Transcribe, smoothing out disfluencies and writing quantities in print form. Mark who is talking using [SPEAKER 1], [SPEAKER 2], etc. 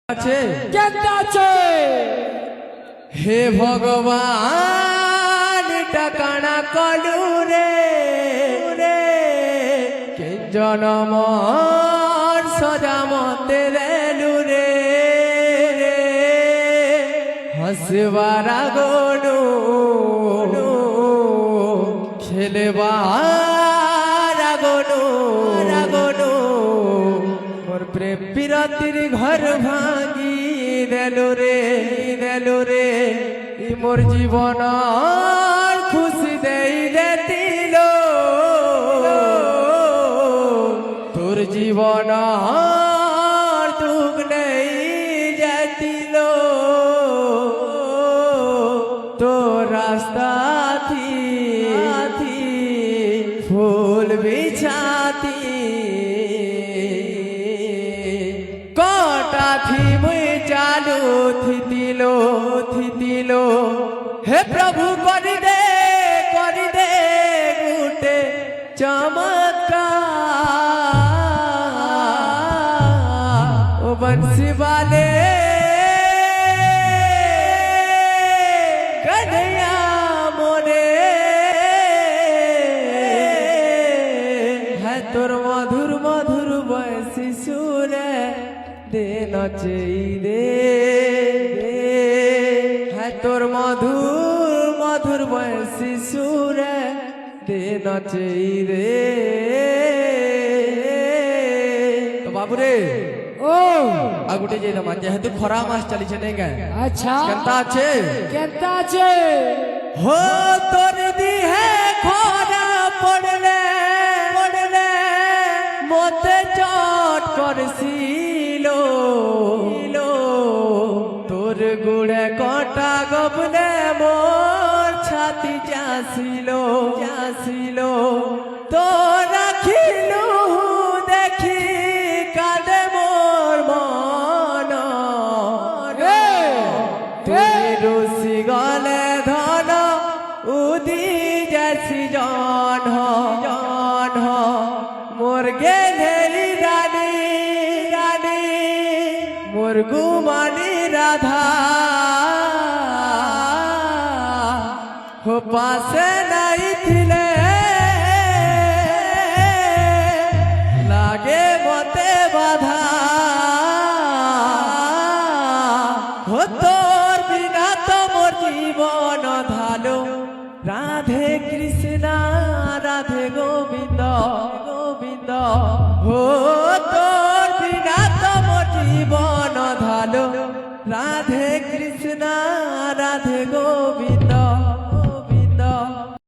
[SPEAKER 1] আছে কেমন আছে হে ভগবান টাকানা কলু রে রে কে জনমর সজামতে রেলু রে হসবার গনু খেলবার গনু রাগনু মোর প্রেম বিরতির ঘর ভাঙি দেলো রে ই মোর জীবন খুশি দেই দিল তোর জীবন দুঃখ নেই যেতিল তোর রাস্তা থি ফুল বিছাতি কটা থি মুই চালু থিতিল হে প্রভু করি দে গুটে চমৎকার ও বंसी वाले কন্হैया মোরে है তোর মধুর মধুর বয়সী সুরে দে নচেই দে है তোর মধুর মধুর বয়সী সুরে দে নচেই দে তো বাবু রে
[SPEAKER 2] ও
[SPEAKER 1] আগুটে যে না যেহেতু খরা মাস চালিছে নেই গে
[SPEAKER 2] আচ্ছা
[SPEAKER 1] কেনতা আছে
[SPEAKER 2] কেমন আছে
[SPEAKER 1] हो তোর দিহে খরা পড়লে মতে চট করছিল তোর গুড়ে কটা গবলে মোর ছাতি যাছিল তো রাখিল দেখি কাঁদে মোর মন তুই রুসি গলে ধন উদি যাসি জন মোর গেলেরি রানী মোর গুমানি রাধা हो পাশে নাই থিলে লাগে মতে বাধা हो তোর বিনা তো মোর জীবন ধালো রাধে কৃষ্ণ রাধে গোবিন্দ हो তোর বিনা তো মোর জীবন ধালো রাধে কৃষ্ণ রাধে গোবিন্দ